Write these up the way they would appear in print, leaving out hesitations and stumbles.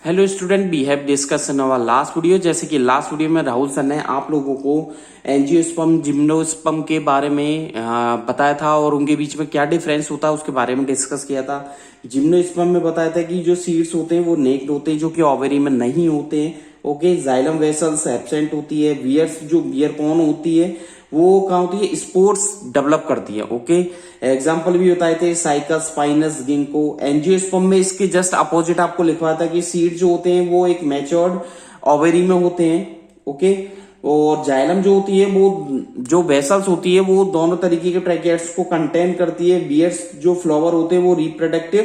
Hello student, we have discuss in our last video. जैसे कि last video में Rahul sir ने आप लोगों को एंजियोस्पर्म जिम्नोस्पर्म के बारे में बताया था और उनके बीच में क्या डिफरेंस होता है उसके बारे में डिस्कस किया था। जिम्नोस्पर्म में बताया था कि जो सीड्स होते हैं वो नेक्ड होते हैं, जो कि ओवरी में नहीं होते हैं। ओके, जाइलम वेसल्स एब्सेंट होती है। वियर्स, जो वियर कौन होती है वो क्या होती है, स्पोर्ट्स डेवलप करती है। ओके, एग्जांपल भी बताए थे साइकस, स्पाइनस, गिंको। एंजियोस्पर्म में इसके जस्ट अपोजिट आपको लिखवाया था कि सीड जो होते हैं वो एक मैच्योर्ड ओवरी में होते हैं। ओके, और जाइलम जो होती है वो जो वेसल्स होती है वो दोनों तरीके के ट्रैकेट्स को कंटेन करती है। वियर्स जो फ्लावर होते हैं वो रिप्रोडक्टिव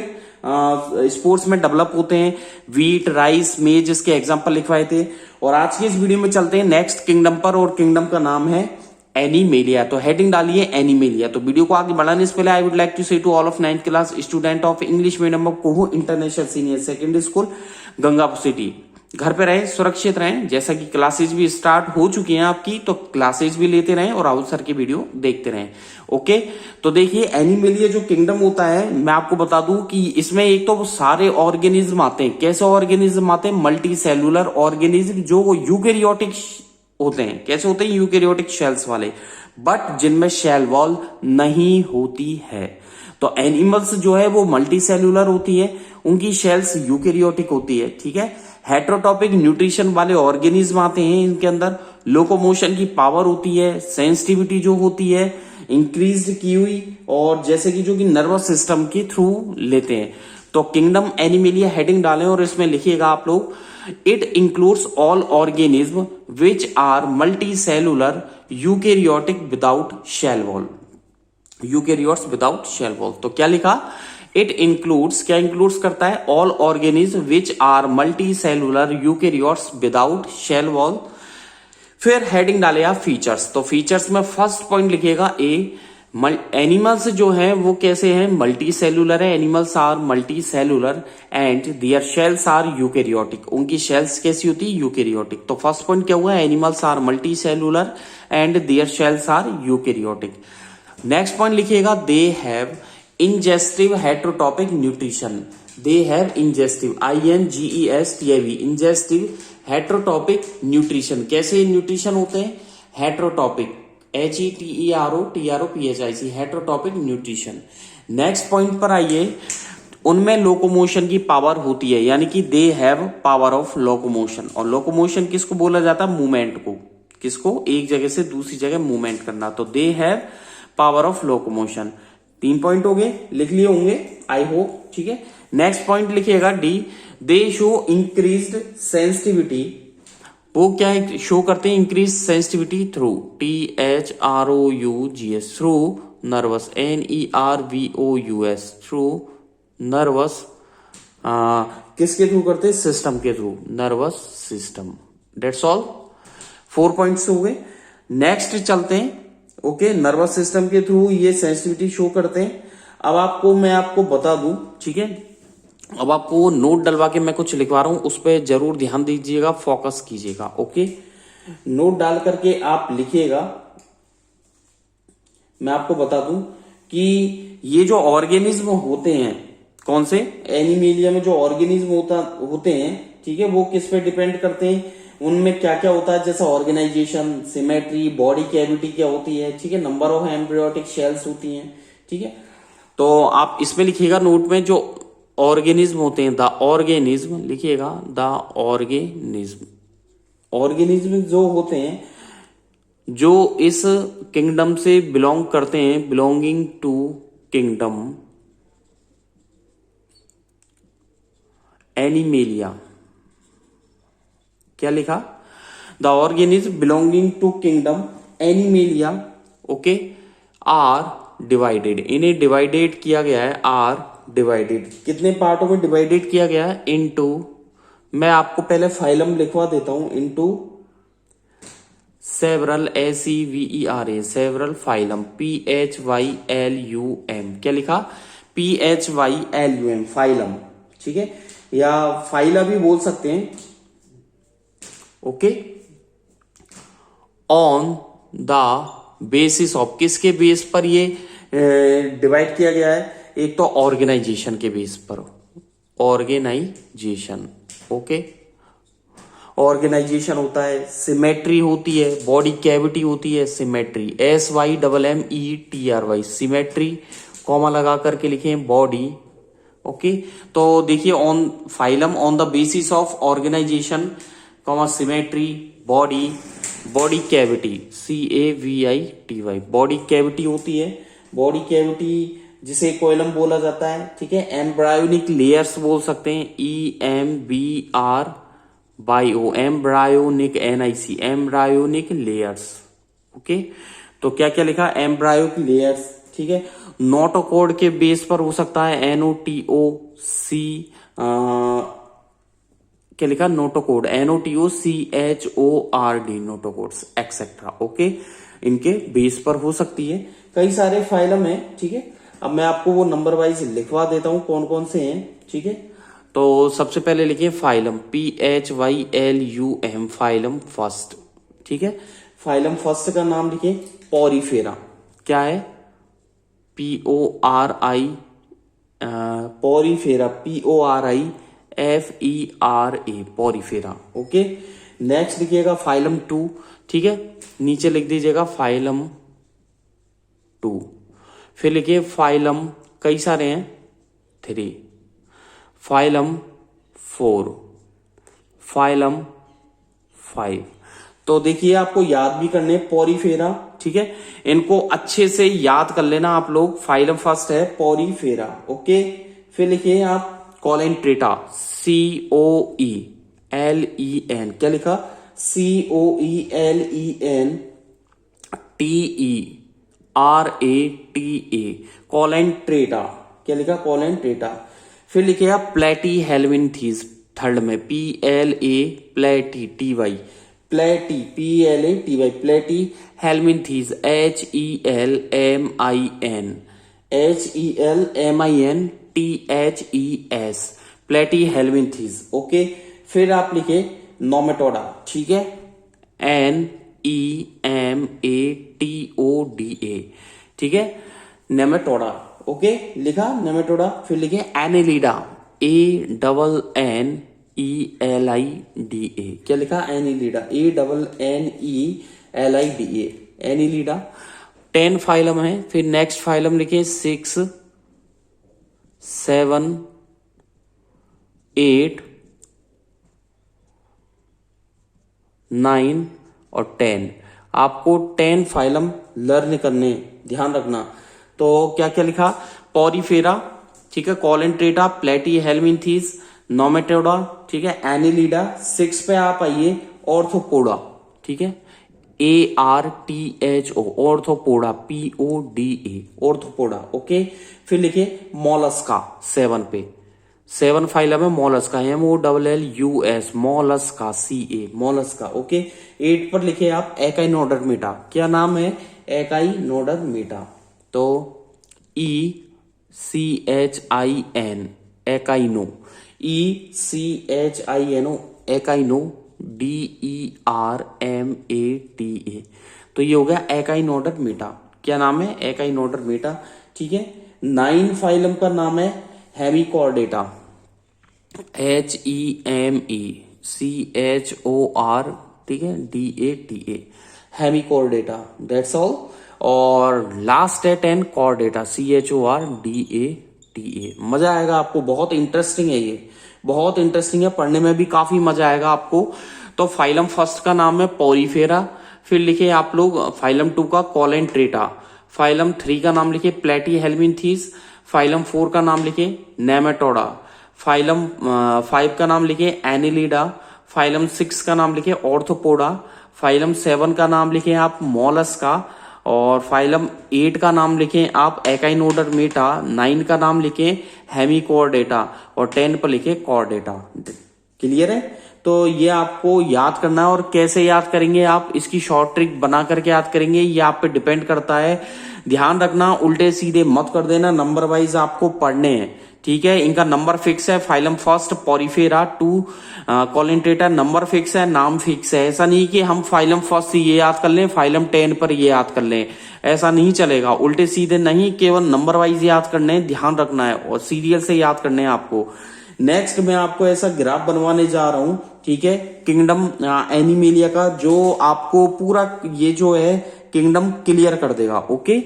स्पोर्ट्स में डेवलप होते हैं। वीट, राइस, मेज इसके एग्जांपल लिखवाए थे। और आज की इस वीडियो में चलते हैं नेक्स्ट किंगडम पर, और किंगडम का नाम है एनिमेलिया। तो हेडिंग डालिए एनिमेलिया। तो वीडियो को आगे बढ़ाने से पहले I would like to say to all of 9th class student of English medium of कोहू international senior secondary school, Gangapur city, घर पे रहें, सुरक्षित रहें। जैसा कि क्लासेज भी स्टार्ट हो चुकी हैं आपकी, तो क्लासेज भी लेते रहें और राहुल सर की वीडियो देखते रहें। ओके, तो देखिए एनिमेलिया जो किंगडम होता है, मैं आपको बता दूं कि इसमें एक तो वो सारे ऑर्गेनिज्म आते हैं। कैसे ऑर्गेनिज्म आते हैं? मल्टी सेलुलर ऑर्गेनिज्म, जो यूकेरियोटिक होते हैं। कैसे होते हैं? यूकेरियोटिक शेल्स वाले, बट जिनमें शेल वॉल नहीं होती है। तो एनिमल्स जो है वो मल्टी सेलुलर होती है, उनकी शेल्स यूकेरियोटिक होती है। ठीक है, हेट्रोटॉपिक न्यूट्रिशन वाले ऑर्गेनिज्म आते हैं इनके अंदर। लोकोमोशन की पावर होती है, सेंसिटिविटी जो होती है इंक्रीज की हुई, और जैसे कि जो कि नर्वस सिस्टम के थ्रू लेते हैं। तो किंगडम एनिमेलिया हेडिंग डालें और इसमें लिखिएगा आप लोग, it includes all organism which are multicellular eukaryotic without cell wall. Eukaryotes without cell wall. तो क्या लिखा? इट इंक्लूड्स, क्या इंक्लूड्स करता है? All organism which are multicellular eukaryotes without cell wall. फिर हेडिंग डाले आप फीचर्स। तो फीचर्स में फर्स्ट पॉइंट लिखिएगा ए, एनिमल्स जो हैं वो कैसे हैं? मल्टी सेलुलर है। Animals are multicellular and their cells are eukaryotic. उनकी शेल्स कैसी होती है? यूकेरियोटिक। तो फर्स्ट पॉइंट क्या हुआ? Animals are multicellular and their cells are eukaryotic. Next point लिखिएगा, they have ingestive heterotrophic nutrition. They have ingestive, INGESTIV, ingestive heterotrophic nutrition. कैसे nutrition होते हैं? Heterotrophic, HETEROTROPIC, heterotrophic nutrition. Next point पर आइए, उनमें locomotion की power होती है, यानी कि they have power of locomotion. और लोकोमोशन किसको बोला जाता है? मूवमेंट को। किसको? एक जगह से दूसरी जगह मूवमेंट करना। तो they have power of locomotion. 3 point हो गए, लिख लिए होंगे आई होप। ठीक है, नेक्स्ट पॉइंट लिखिएगा डी, दे शो इंक्रीज्ड सेंसिटिविटी। वो क्या है? शो करते हैं increase sensitivity through THROUGS, through nervous, NERVOUS, through nervous. किसके थ्रू करते हैं? सिस्टम के through, nervous system. That's all, 4 points हो गए। नेक्स्ट चलते हैं। ओके, नर्वस सिस्टम के थ्रू ये सेंसिटिविटी शो करते हैं। अब मैं आपको बता दूं, ठीक है, अब आपको नोट डलवा के मैं कुछ लिखवा रहा हूं, उस पर जरूर ध्यान दीजिएगा, फोकस कीजिएगा। ओके, नोट डाल करके आप लिखिएगा। मैं आपको बता दूं कि ये जो ऑर्गेनिज्म होते हैं, कौन से? एनिमेलिया में जो ऑर्गेनिज्म होते हैं, ठीक है, वो किस पे डिपेंड करते हैं? उनमें क्या क्या होता है? जैसा ऑर्गेनाइजेशन, सिमेट्री, बॉडी कैविटी क्या होती है, ठीक है, नंबर ऑफ एम्ब्रियोटिक शेल्स होती हैं। ठीक है, तो आप इसमें लिखिएगा नोट में, जो ऑर्गेनिज्म होते हैं, द ऑर्गेनिज्म लिखिएगा, द ऑर्गेनिज्म। ऑर्गेनिज्म जो होते हैं जो इस किंगडम से बिलोंग करते हैं, बिलोंगिंग टू किंगडम एनिमेलिया। क्या लिखा? The organism belonging to kingdom Animalia, okay, are divided. इन्हें डिवाइडेड किया गया है, आर डिवाइडेड। कितने पार्टों में डिवाइडेड किया गया है? इनटू, मैं आपको पहले फाइलम लिखवा देता हूं, into several, SEVERA, several phylum, PHYLUM। क्या लिखा? PHYLUM, phylum. ठीक है, या फाइला भी बोल सकते हैं। Okay, on the basis of, किसके बेस पर ये डिवाइड किया गया है? एक तो ऑर्गेनाइजेशन के बेस पर, ऑर्गेनाइजेशन। ओके। ऑर्गेनाइजेशन होता है, सिमेट्री होती है, बॉडी कैविटी होती है, सिमेट्री, SYMMETRY, सिमेट्री, कॉमा लगा करके लिखे बॉडी। ओके, तो देखिए on phylum on the basis of organisation, comma symmetry, body, body cavity, CAVITY, body cavity होती है। बॉडी कैविटी जिसे कोइलम बोला जाता है, ठीक है। एम्ब्रायोनिक लेयर्स बोल सकते हैं, EMBRYO, embryonic, NIC, embryonic layers. Okay, तो क्या क्या लिखा, एम्ब्रायोनिक लेयर्स, ठीक है। नोटोकोड के बेस पर हो सकता है, NOTOC, क्या लिखा, नोटोकोड, NOTOCHORD, नोटोकोड्स एक्सेट्रा। ओके, इनके बेस पर हो सकती है। कई सारे फाइलम है, ठीक है। अब मैं आपको वो नंबर वाइज लिखवा देता हूं कौन कौन से हैं, ठीक है। तो सबसे पहले लिखिए फाइलम, PHYLUM, फाइलम फर्स्ट, ठीक है। फाइलम फर्स्ट का नाम लिखिए पोरीफेरा। क्या है, PORI, Porifera, PORIFERA, Porifera. Okay, next लिखिएगा फाइलम 2, ठीक है। नीचे लिख दीजिएगा फाइलम 2। फिर लिखिए फाइलम, कई सारे हैं, 3, फाइलम 4, फाइलम 5। तो देखिए आपको याद भी करने पोरीफेरा, ठीक है। इनको अच्छे से याद कर लेना आप लोग। फाइलम फर्स्ट है पोरीफेरा। ओके, फिर लिखिए आप कॉलेंट्रेटा, COELEN, क्या लिखा, COELENTERATA, कॉलेंट्रेटा, क्या लिखा, कॉलेंट्रेटा। फिर लिखे आप प्लेटी हेलमिन्थीज, थर्ड में, PLA प्लेटी TY, प्लेटी PLATY, प्लेटी हेलमिन्थीज, HELMINTHES, प्लेटी हेलमिन्थीज। ओके, फिर आप लिखे नोमेटोडा, ठीक है, NEMATODA, ठीक है, नेमेटोडा। ओके, लिखा नेमेटोडा। फिर लिखे एनेलिडा, ANNELIDA, क्या लिखा, एनेलिडा, ANNELIDA, एनेलिडा। 10 फाइलम है। फिर नेक्स्ट फाइलम लिखे 6, 7, 8, 9 और 10। आपको 10 फाइलम लर्न करने, ध्यान रखना। तो क्या क्या लिखा, पोरीफेरा, ठीक है, कॉलेंट्रेटा, प्लेटी हेलमिन्थीज, नोमेटोडा, ठीक है, एनेलिडा। 6 पे आप आइए, ऑर्थोपोडा, ठीक है, ARTHO, arthropoda, PODA, arthropoda. Okay, फिर लिखिए मोलस्का 7 पे, 7 फाइलम है Mollusca, MOLLUS, Mollusca, CA, Mollusca. Okay, 8 पर लिखे आप एकाइनोडर्मेटा, क्या नाम है, एकाइनोडर्मेटा। तो ECHIN, echino, ECHINO, echino, DERMATA। तो ये हो गया एकाइनोडर्मेटा। क्या नाम है, एकाइनोडर्मेटा, ठीक है। 9 फाइलम का नाम है हेमिकॉर्डेटा, HEMECHOR, ठीक है, DATA, हेमिकॉर्डेटा, दैट्स ऑल। और लास्ट है 10 कॉर्डेटा, CHORDATA। मजा आएगा आपको, बहुत इंटरेस्टिंग है ये, बहुत इंटरेस्टिंग है, पढ़ने में भी काफी मजा आएगा आपको। तो फाइलम फर्स्ट का नाम है पोरीफेरा। फिर लिखे आप लोग फाइलम 2 का कॉलेंट्रेटा, फाइलम 3 का नाम लिखे प्लेटी हेलमिन्थीज, फाइलम 4 का नाम लिखे नेमेटोडा, फाइलम 5 का नाम लिखे एनेलिडा, फाइलम 6 का नाम लिखे ऑर्थोपोडा, फाइलम 7 का नाम लिखे आप मोलस्का, और फाइलम 8 का नाम लिखें आप एकाइनोडर्मेटा, 9 का नाम लिखें हेमिकॉर्डेटा और 10 पर लिखे कॉर्डेटा। क्लियर है? तो ये आपको याद करना है, और कैसे याद करेंगे आप, इसकी शॉर्ट ट्रिक बना करके याद करेंगे, ये आप पे डिपेंड करता है। ध्यान रखना, उल्टे सीधे मत कर देना, नंबर वाइज आपको पढ़ने हैं, ठीक है। इनका नंबर फिक्स है, phylum first porifera 2 coelenterata number fix है, नाम फिक्स है। ऐसा नहीं कि हम फाइलम फर्स्ट से ये याद कर लें, फाइलम 10 पर ये याद कर लें, ऐसा नहीं चलेगा। उल्टे सीधे नहीं, केवल नंबर वाइज याद करने हैं, ध्यान रखना है, और सीरियल से याद करने हैं आपको। नेक्स्ट मैं आपको ऐसा ग्राफ बनवाने जा रहा हूं, ठीक है, किंगडम एनिमेलिया का, जो आपको पूरा ये जो है किंगडम क्लियर कर देगा। ओके,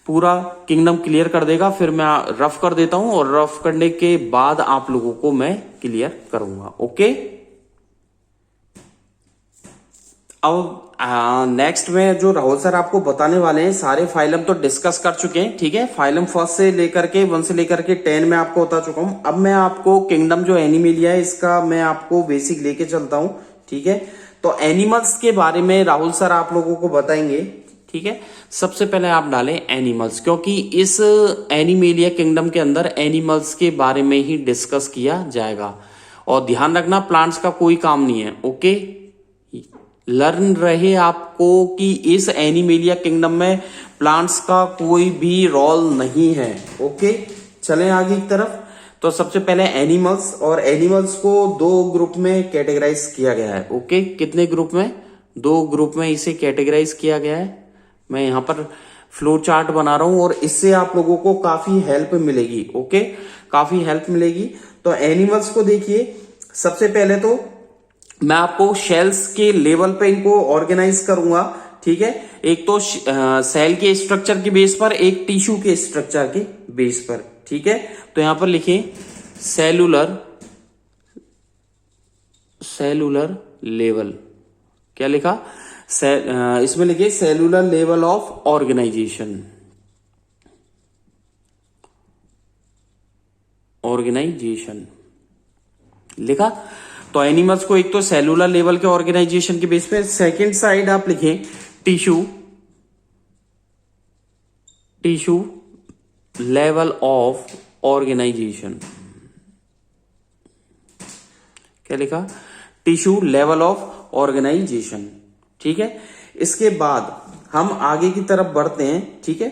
पूरा किंगडम क्लियर कर देगा। फिर मैं रफ कर देता हूं और रफ करने के बाद आप लोगों को मैं क्लियर करूंगा। ओके, अब नेक्स्ट में जो राहुल सर आपको बताने वाले हैं, सारे फाइलम तो डिस्कस कर चुके हैं, ठीक है। फाइलम फर्स्ट से लेकर के 1 से लेकर के 10 में आपको बता चुका हूं। अब मैं आपको किंगडम जो एनिमेलिया है इसका मैं आपको बेसिक लेके चलता हूं, ठीक है। तो एनिमल्स के बारे में राहुल सर आप लोगों को बताएंगे, ठीक है। सबसे पहले आप डालें एनिमल्स, क्योंकि इस एनिमेलिया किंगडम के अंदर एनिमल्स के बारे में ही डिस्कस किया जाएगा। और ध्यान रखना, प्लांट्स का कोई काम नहीं है। ओके, लर्न रहे आपको कि इस एनिमेलिया किंगडम में प्लांट्स का कोई भी रोल नहीं है। ओके, चलें आगे की तरफ। तो सबसे पहले एनिमल्स, और एनिमल्स को 2 ग्रुप में कैटेगराइज किया गया है। ओके, कितने ग्रुप में? 2 ग्रुप में इसे कैटेगराइज किया गया है। मैं यहां पर फ्लो चार्ट बना रहा हूं और इससे आप लोगों को काफी हेल्प मिलेगी। ओके, काफी हेल्प मिलेगी। तो एनिमल्स को देखिए, सबसे पहले तो मैं आपको शेल्स के लेवल पे इनको ऑर्गेनाइज करूंगा, ठीक है। एक तो सेल के स्ट्रक्चर के बेस पर, एक टिश्यू के स्ट्रक्चर के बेस पर, ठीक है। तो यहां पर लिखें सेलुलर लेवल। क्या लिखा? इसमें लिखिए सेलुलर लेवल ऑफ ऑर्गेनाइजेशन। लिखा। तो एनिमल्स को एक तो सेलुलर लेवल के ऑर्गेनाइजेशन के बेस पे, सेकंड साइड आप लिखें टिश्यू लेवल ऑफ ऑर्गेनाइजेशन। क्या लिखा? टिश्यू लेवल ऑफ ऑर्गेनाइजेशन, ठीक है। इसके बाद हम आगे की तरफ बढ़ते हैं, ठीक है।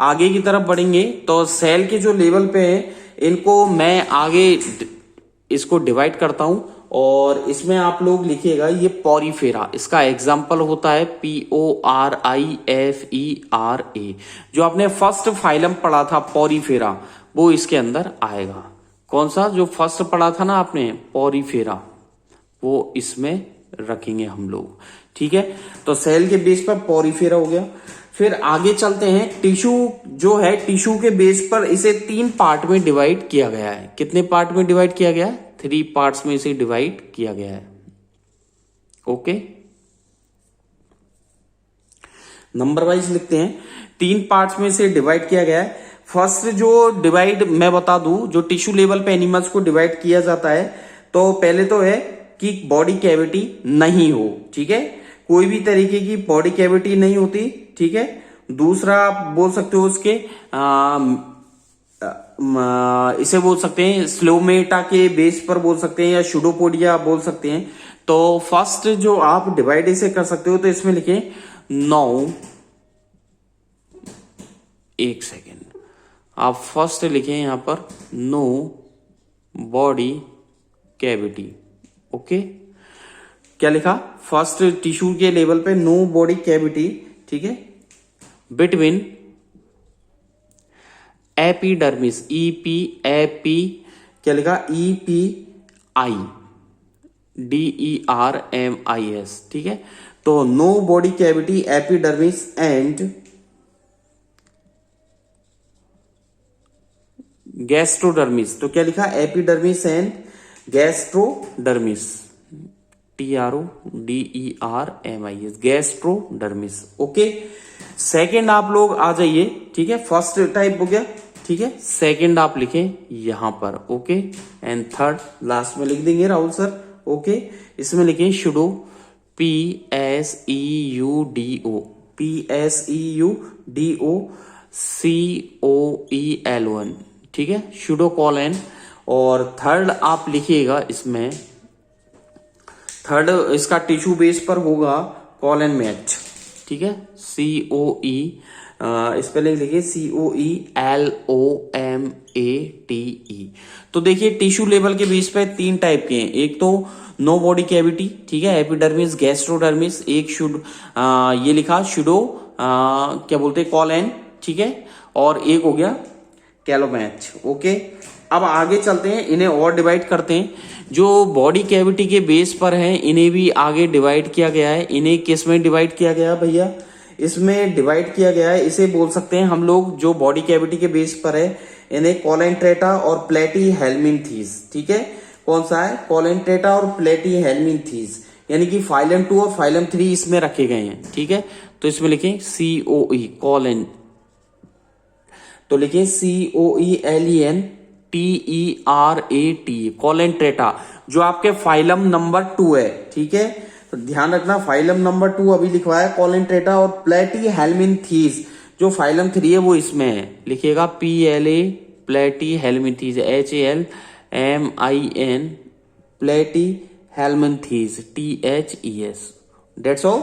आगे की तरफ बढ़ेंगे तो सेल के जो लेवल पे है इनको मैं आगे इसको डिवाइड करता हूं, और इसमें आप लोग लिखिएगा ये पॉरीफेरा। इसका एग्जाम्पल होता है PORIFERA। जो आपने फर्स्ट फाइलम पढ़ा था पॉरीफेरा, वो इसके अंदर आएगा। कौन सा? जो फर्स्ट पढ़ा था ना आपने पॉरीफेरा, वो इसमें रखेंगे हम लोग, ठीक है। तो सेल के बेस पर पॉरीफेरा हो गया। फिर आगे चलते हैं। टिश्यू जो है, टिश्यू के बेस पर इसे 3 पार्ट में डिवाइड किया गया है। कितने पार्ट में डिवाइड किया गया है? 3 पार्ट्स में इसे डिवाइड किया गया है। ओके, नंबर वाइज लिखते हैं। 3 पार्ट्स में इसे डिवाइड किया गया है। फर्स्ट जो डिवाइड मैं बता दूं, जो टिश्यू लेवल पे एनिमल्स को डिवाइड किया जाता है, तो पहले तो है कि बॉडी कैविटी नहीं हो, ठीक है। कोई भी तरीके की बॉडी कैविटी नहीं होती, ठीक है। दूसरा आप बोल सकते हो उसके इसे बोल सकते हैं स्लोमेटा के बेस पर बोल सकते हैं, या शुडोपोडिया बोल सकते हैं। तो फर्स्ट जो आप डिवाइड इसे कर सकते हो, तो इसमें लिखें 9, एक सेकेंड, आप फर्स्ट लिखें यहां पर नो बॉडी कैविटी। ओके, क्या लिखा? फर्स्ट टिश्यू के लेवल पे नो बॉडी कैविटी, ठीक है, बिटवीन एपिडर्मिस, एपी क्या लिखा? EPI DERMIS, ठीक है। तो no body cavity epidermis and gastrodermis. तो क्या लिखा? Epidermis and gastrodermis, TRODERMIS, gastrodermis. Okay, second आप लोग आ जाइए, ठीक है। फर्स्ट टाइप हो गया, ठीक है। सेकेंड आप लिखें यहां पर, ओके। एंड थर्ड लास्ट में लिख देंगे राहुल सर, ओके। इसमें लिखें शुडो, PSEUDOCOELON, ठीक है, शुडो कॉलन। और थर्ड आप लिखिएगा इसमें, थर्ड इसका टिश्यू बेस पर होगा कॉलन मैच, ठीक है। COE स्पेलिंग लिखिए COELOMATE। तो देखिए टिश्यू लेवल के बेस पे 3 टाइप के हैं। एक तो नो बॉडी कैविटी, ठीक है, एपिडर्मिस, गैस्ट्रोडर्मिस। एक ये लिखा शुडो क्या बोलते हैं कॉलन, ठीक है। और एक हो गया कैलोमैच, ओके। अब आगे चलते हैं, इन्हें और डिवाइड करते हैं। जो बॉडी कैविटी के बेस पर है इन्हें भी आगे डिवाइड किया गया है। इन्हें किस में डिवाइड किया गया भैया? इसमें डिवाइड किया गया है, इसे बोल सकते हैं हम लोग, जो बॉडी कैविटी के बेस पर है इन्हें कोलेंट्रेटा और प्लेटी हेलमिंथीज। ठीक है, कौन सा है? कोलेंट्रेटा और प्लेटी हेलमिंथीज, यानी कि फाइलम 2 और फाइलम 3 इसमें रखे गए हैं। ठीक है, तो इसमें लिखें COE कोलेन, तो लिखें COELENTERAT कोलेंट्रेटा, जो आपके फाइलम नंबर 2 है। ठीक है, तो ध्यान रखना फाइलम नंबर 2 अभी लिखवाया कोलेंट्रेटा, और प्लेटी हेलमिंथीज जो फाइलम 3 है वो इसमें है। लिखिएगा PLA प्लेटी हेलमिंथीज, HALMIN प्लेटी हेलमिंथीज THES। That's all.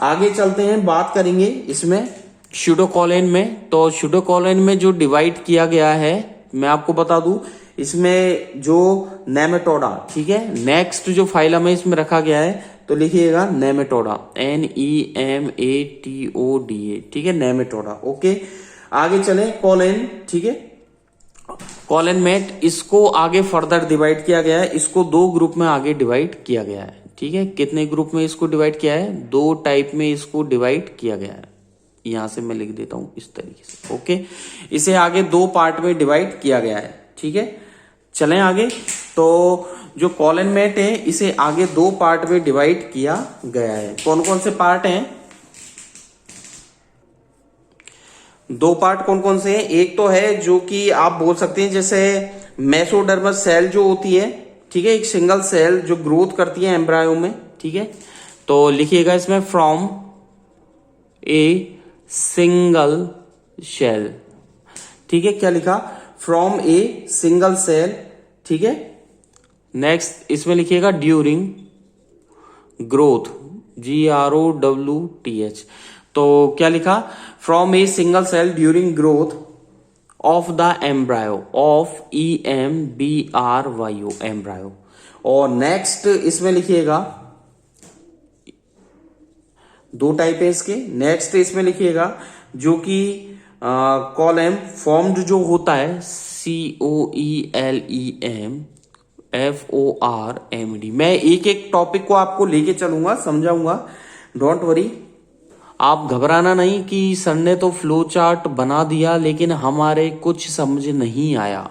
आगे चलते हैं, बात करेंगे इसमें स्यूडोकोलेन में। तो स्यूडोकोलेन में जो डिवाइड किया गया है मैं आपको बता दूं, इसमें जो नेमेटोडा, ठीक है, नेक्स्ट जो फाइलम है इसमें रखा गया है, तो लिखिएगा नेमेटोडा, NEMATODA। ठीक है, नेमेटोडा। ओके, आगे चले कोलेन। ठीक है, कोलेन में इसको आगे फर्दर डिवाइड किया गया है, इसको 2 ग्रुप में आगे डिवाइड किया गया है। ठीक है, कितने ग्रुप में इसको डिवाइड किया है? 2 टाइप में इसको डिवाइड किया गया है। यहां से मैं लिख देता हूं इस तरीके से। ओके, इसे आगे 2 पार्ट में डिवाइड किया गया है। ठीक है, चलें आगे। तो जो कोलेन मेट है इसे आगे 2 पार्ट में डिवाइड किया गया है। कौन कौन से पार्ट हैं? 2 पार्ट कौन कौन से हैं? एक तो है जो कि आप बोल सकते हैं जैसे मेसोडर्मस सेल जो होती है, ठीक है, एक सिंगल सेल जो ग्रोथ करती है एम्ब्रायो में। ठीक है, तो लिखिएगा इसमें फ्रॉम ए सिंगल सेल। ठीक है, क्या लिखा? From a single cell. ठीक है, नेक्स्ट इसमें लिखिएगा ड्यूरिंग ग्रोथ, GROWTH। तो क्या लिखा? From a single cell during growth of the embryo, of EMBRYO embryo. और नेक्स्ट इसमें लिखिएगा 2 टाइप है इसके। नेक्स्ट इसमें लिखिएगा जो कि कॉलम फॉर्म्ड जो होता है COELEMFORMED। मैं एक एक टॉपिक को आपको लेके चलूंगा, समझाऊंगा, डोंट वरी। आप घबराना नहीं कि सर ने तो फ्लो चार्ट बना दिया लेकिन हमारे कुछ समझ नहीं आया।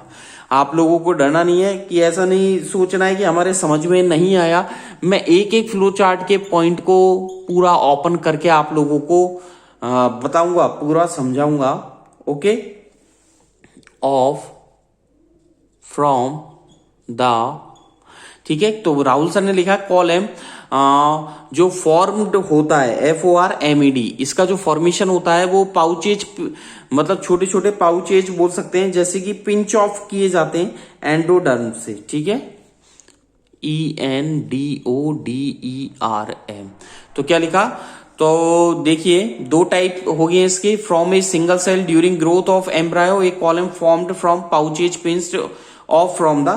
आप लोगों को डरना नहीं है, कि ऐसा नहीं सोचना है कि हमारे समझ में नहीं आया। मैं एक एक फ्लो चार्ट के पॉइंट को पूरा ओपन करके आप लोगों को बताऊंगा, पूरा समझाऊंगा। ओके, ऑफ फ्रॉम द, ठीक है, तो राहुल सर ने लिखा कॉलम जो फॉर्म्ड होता है FORMED, इसका जो फॉर्मेशन होता है वो पाउचेज, मतलब छोटे छोटे पाउचेज बोल सकते हैं, जैसे कि पिंच ऑफ किए जाते हैं एंडोडर्म से। ठीक है, ENDODERM। तो क्या लिखा? तो देखिए 2 टाइप हो गए इसके। From a single cell during growth of embryo, a column formed from pouches pinched off from the,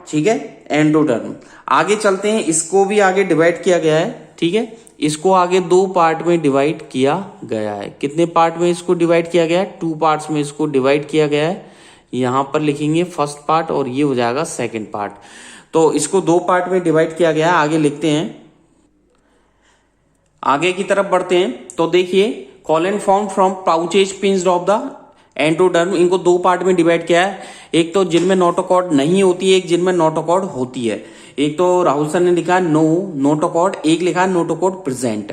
ठीक है, एंडोडर्म। आगे चलते हैं, इसको भी आगे डिवाइड किया गया है। ठीक है, इसको आगे 2 पार्ट में डिवाइड किया गया है। कितने पार्ट में इसको डिवाइड किया गया है? 2 पार्ट्स में इसको डिवाइड किया गया है। यहां पर लिखेंगे फर्स्ट पार्ट और ये हो जाएगा सेकंड पार्ट। तो इसको 2 पार्ट में डिवाइड किया गया है। आगे लिखते हैं, आगे की तरफ बढ़ते हैं। तो देखिए colon form from pouches pinched of the endoderm, इनको 2 पार्ट में डिवाइड किया है। एक तो जिनमें नोटोकॉर्ड नहीं होती है, एक जिनमें नोटोकॉर्ड होती है। एक तो राहुल सर ने लिखा नो नोटोकॉर्ड, एक लिखा नोटोकॉर्ड प्रेजेंट।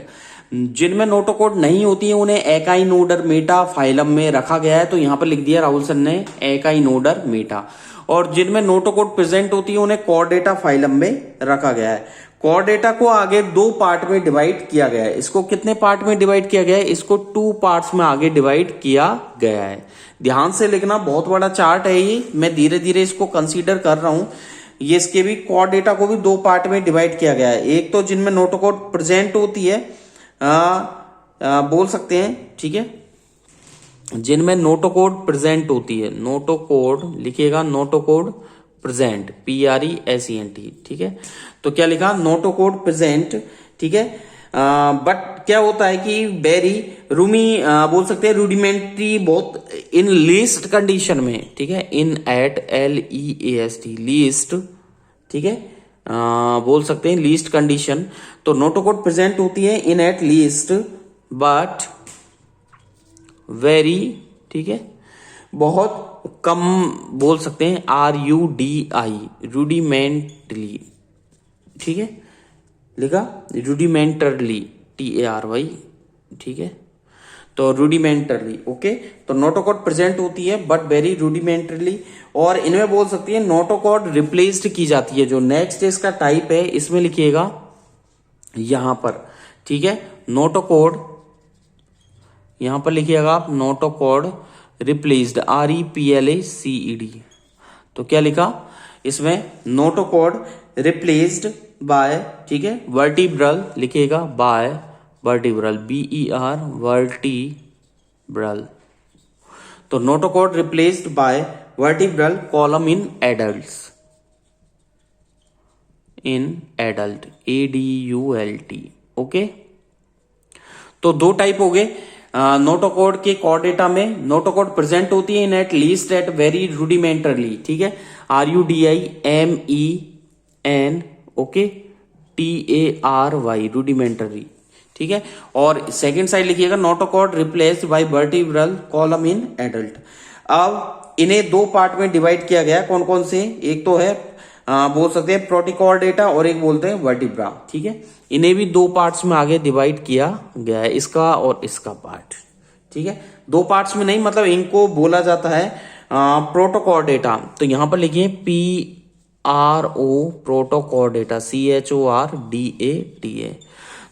जिनमें नोटोकॉर्ड नहीं होती है उन्हें एकाइनोडर्मेटा फाइलम में रखा गया है, तो यहां पर लिख दिया राहुल सर ने एकाइनोडर्मेटा। और जिनमें नोटोकॉर्ड प्रेजेंट होती है उन्हें कॉर्डेटा फाइलम में रखा गया है। कॉर्डेटा को आगे 2 पार्ट में डिवाइड किया गया है। इसको कितने पार्ट में डिवाइड किया गया है? इसको 2 पार्ट्स में आगे डिवाइड किया गया है। ध्यान से लिखना, बहुत बड़ा चार्ट है ये, मैं धीरे धीरे इसको कंसीडर कर रहा हूं। ये इसके भी कॉर्डेटा को भी 2 पार्ट में डिवाइड किया गया है। एक तो जिनमें नोटोकॉर्ड प्रेजेंट होती है, बोल सकते हैं, ठीक है, जिनमें नोटोकॉर्ड प्रेजेंट होती है, नोटोकॉर्ड लिखिएगा, नोटोकॉर्ड प्रेजेंट, PRESENT। ठीक है, तो क्या लिखा? Notochord present. ठीक है, बट क्या होता है कि वेरी रूमी बोल सकते हैं रूडिमेंट्री बहुत इन लीस्ट कंडीशन में, ठीक है, इन एट LEAST लीस्ट, ठीक है, बोल सकते हैं लीस्ट कंडीशन। तो नोटोकोड प्रेजेंट होती है इन एट लीस्ट बट वेरी, ठीक है, बहुत कम बोल सकते हैं RUDI रूडिमेंटली, ठीक है, लिखा रूडिमेंटरली TARY, ठीक है, तो रूडिमेंटरली, ओके। तो नोटोकोड प्रेजेंट होती है बट वेरी रूडिमेंटरली, और इनमें बोल सकती है नोटोकोड रिप्लेस्ड की जाती है। जो नेक्स्ट इसका टाइप है इसमें लिखिएगा यहां पर, ठीक है, नोटोकोड यहां पर लिखिएगा आप नोटोकोड रिप्लेस्ड REPLACED। तो क्या लिखा इसमें नोटोकोड रिप्लेस्ड बाय, ठीक है, वर्टिब्रल लिखिएगा बाय वर्टिब्रल BER वर्टिब्रल। तो notochord replaced by vertebral column in adult ADULT, okay. तो दो टाइप हो गए नोटोकोड के कॉड डेटा में। नोटोकोड प्रेजेंट होती है इन एट लीस्ट एट वेरी रूडिमेंटरली, ठीक है, RUDIMEN, ओके, TARY रूडिमेंटरी, ठीक है। और सेकंड साइड लिखिएगा notochord replaced by vertebral column in adult. अब इन्हें दो पार्ट में डिवाइड किया गया, कौन कौन से, एक तो है बोल सकते हैं प्रोटिकॉड डेटा और एक बोलते हैं वर्टिब्रा, ठीक है। इन्हें भी दो पार्ट्स में आगे डिवाइड किया गया है, इसका और इसका पार्ट, ठीक है। दो पार्ट्स में नहीं, मतलब इनको बोला जाता है प्रोटोकॉड डेटा। तो यहां पर लिखिए PRO प्रोटोकॉड डेटा CHORDATA।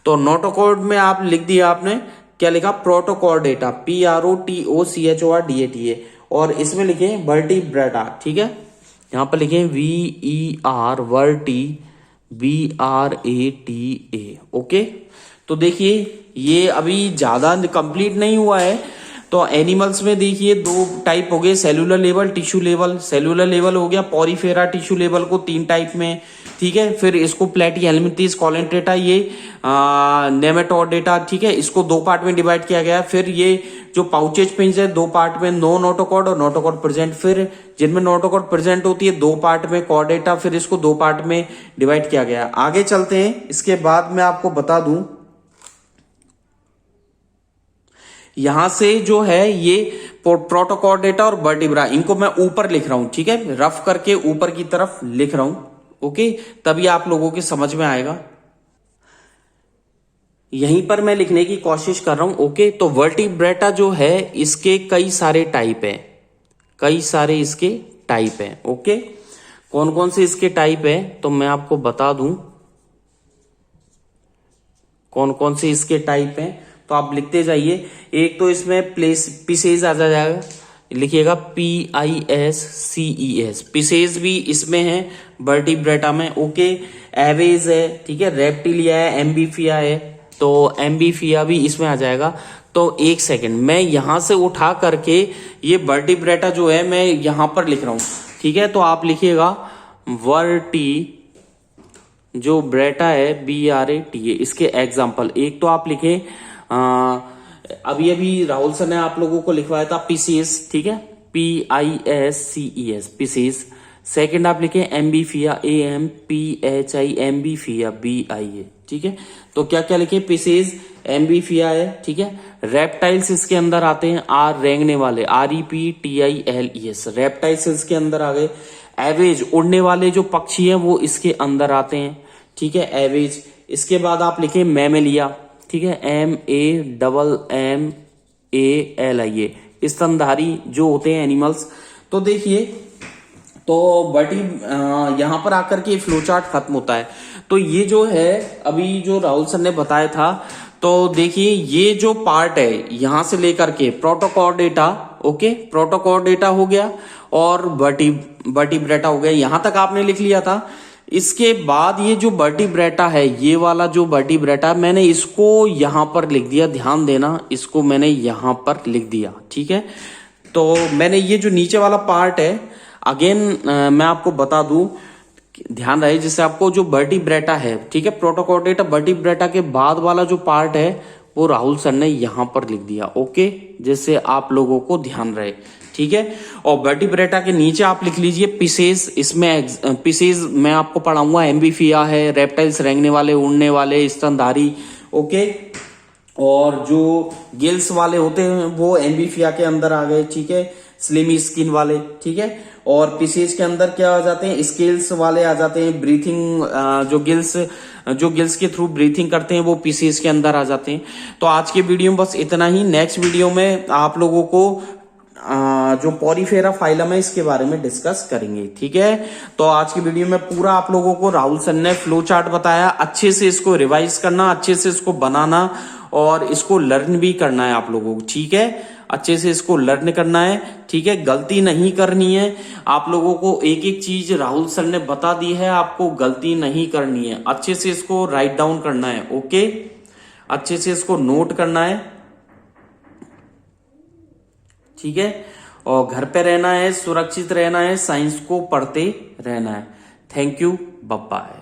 तो नोटोकोड में आप लिख दिया, आपने क्या लिखा, प्रोटोकॉड डेटा PROTOCHORDATA, और इसमें लिखे वर्टिब्रेटा, ठीक है, यहां पर लिखे VER BRATA, ओके। तो देखिए ये अभी ज्यादा कंप्लीट नहीं हुआ है। तो एनिमल्स में देखिए दो टाइप हो गए, cellular level, tissue level. Cellular level हो गया पॉरीफेरा, टिश्यू लेवल को तीन टाइप में, ठीक है। फिर इसको प्लेटीहेल्मिंथेस कॉलेंट्रेटा, ये नेमेटोड डेटा, ठीक है, इसको दो पार्ट में डिवाइड किया गया। फिर ये जो पाउचेज पिंस है दो पार्ट में, नो नोटोकॉड और नोटोकॉड प्रेजेंट। फिर जिनमें नोटोकॉड प्रेजेंट होती है दो पार्ट में कॉड डेटा, फिर इसको दो पार्ट में डिवाइड किया गया। आगे चलते हैं, इसके बाद मैं आपको बता दूं, यहां से जो है ये प्रोटोकॉड डेटा और वर्टिब्रा, इनको मैं ऊपर लिख रहा हूं, ठीक है, रफ करके ऊपर की तरफ लिख रहा हूं, ओके, तभी आप लोगों के समझ में आएगा। यहीं पर मैं लिखने की कोशिश कर रहा हूं, ओके। तो वर्टिब्रेटा जो है इसके कई सारे टाइप है, कई सारे इसके टाइप है, ओके। कौन कौन से इसके टाइप है तो मैं आपको बता दूं, कौन कौन से इसके टाइप है, तो आप लिखते जाइए। एक तो इसमें पिसेज आ जाएगा, लिखिएगा PISCES, पिसेज भी इसमें है वर्टिब्रेटा में, ओके। एवेज है, ठीक है, रेप्टिलिया है, एम्बीफिया है, तो एम्बीफिया भी इसमें आ जाएगा। तो एक सेकंड, मैं यहां से उठा करके ये वर्टिब्रेटा जो है मैं यहां पर लिख रहा हूं, ठीक है। तो आप लिखिएगा वर्टी जो ब्रेटा है BRATA, इसके एग्जाम्पल एक तो आप लिखे अभी अभी राहुल सर ने आप लोगों को लिखवाया था पिसेस, ठीक है, PISCES पिसेस। सेकंड आप लिखे एम्बीफिया AMPHI एम्बीफिया BIA, ठीक है। तो क्या क्या लिखे, पिसेस, एम्बीफिया है, ठीक है। रेप्टाइल्स इसके अंदर आते हैं, आर रेंगने वाले REPTILES, रेप्टाइल्स इसके अंदर आ गए। एवेज उड़ने वाले जो पक्षी हैं वो इसके अंदर आते हैं, ठीक है, एवेज। इसके बाद आप लिखे मैमेलिया, ठीक है, MAMMALIA, स्तनधारी जो होते हैं एनिमल्स। तो देखिए, तो यहां पर आकर के फ्लो चार्ट खत्म होता है। तो ये जो है अभी जो राहुल सर ने बताया था, तो देखिए ये जो पार्ट है यहां से लेकर के प्रोटोकॉड डेटा, ओके, प्रोटोकॉड डेटा हो गया और वर्टिब्रेटा हो गया, यहां तक आपने लिख लिया था। इसके बाद ये जो वर्टिब्रेटा है, ये वाला जो वर्टिब्रेटा, मैंने इसको यहां पर लिख दिया, ध्यान देना, इसको मैंने यहां पर लिख दिया, ठीक है। तो मैंने ये जो नीचे वाला पार्ट है, अगेन मैं आपको बता दूं ध्यान रहे, जैसे आपको जो वर्टिब्रेटा है, ठीक है, प्रोटोकॉर्डेटा वर्टिब्रेटा के बाद वाला जो पार्ट है वो राहुल सर ने यहां पर लिख दिया। ओके, जैसे आप लोगों को ध्यान रहे, ठीक है। और वर्टिब्रेटा के नीचे आप लिख लीजिए पिसेस। इसमें पिसेस मैं आपको पढ़ाऊंगा, एम्बीफिया है, रेप्टाइल्स, रेंगने वाले, उड़ने वाले, स्तनधारी। ओके, और जो गिल्स वाले होते हैं वो एम्बीफिया के अंदर आ गए, ठीक है, स्लिमी स्किन वाले, ठीक है। और पिसेज के अंदर क्या आ जाते हैं, स्केल्स वाले आ जाते हैं, ब्रीथिंग, जो गिल्स के थ्रू ब्रीथिंग करते हैं वो पिसेज के अंदर आ जाते हैं। तो आज के वीडियो में बस इतना ही। नेक्स्ट वीडियो में आप लोगों को जो पॉरीफेरा फाइलम है इसके बारे में डिस्कस करेंगे, ठीक है। तो आज की वीडियो में पूरा आप लोगों को राहुल सर ने फ्लो चार्ट बताया, अच्छे से इसको रिवाइज करना, अच्छे से इसको बनाना और इसको लर्न भी करना है आप लोगों को, ठीक है। अच्छे से इसको लर्न करना है, ठीक है, गलती नहीं करनी है। आप लोगों को एक एक चीज राहुल सर ने बता दी है, आपको गलती नहीं करनी है। अच्छे से इसको राइट डाउन करना है, ओके, अच्छे से इसको नोट करना है, ठीक है। और घर पे रहना है, सुरक्षित रहना है, साइंस को पढ़ते रहना है। Thank you, bye bye.